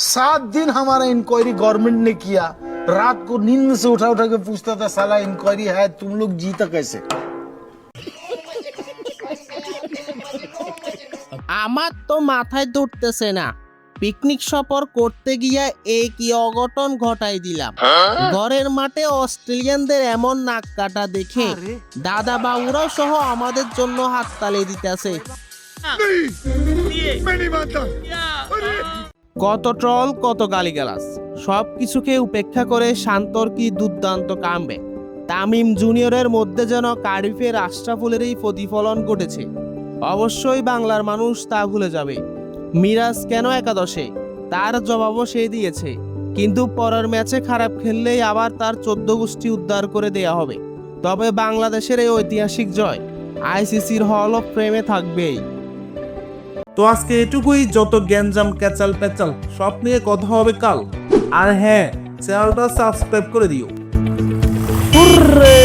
7 दिन हमारा inquiry government ने किया, रात को नींद से उठा उठा के पूछता था साला इंक्वायरी है तुम लोग जीता कैसे। আমার তো মাথায় ধরতেছে না, পিকনিক সফর করতে গিয়ে এই কি অঘটন ঘটাই দিলাম। ঘরের মাঠে অস্ট্রেলিয়ানদের এমন নাক কাটা দেখে দাদা বাবুরাও সহ আমাদের জন্য হাততালি দিতেছে। কত ট্রল, কত গালিগালাজ, সব কিছুকে উপেক্ষা করে শান্তর কি দুর্দান্ত কামব্যাক। তামিম জুনিয়রের মধ্যে যেন কার্ডিফের আশরাফুলেরই প্রতিফলন ঘটেছে। অবশ্যই বাংলার মানুষ তা ভুলে যাবে। মিরাজ কেন একাদশে, তার জবাবও সে দিয়েছে, কিন্তু পরের ম্যাচে খারাপ খেললেই আবার তার 14 গোষ্ঠী উদ্ধার করে দেয়া হবে। তবে বাংলাদেশের এই ঐতিহাসিক জয় আইসিসির হল অফ ফেমে থাকবেই। তো আজকে এটুকুই, যত গ্যাঞ্জাম ক্যাচাল প্যাচাল সব নিয়ে কথা হবে কাল। আর হ্যাঁ, চ্যানেলটা সাবস্ক্রাইব করে দিও। হুররে!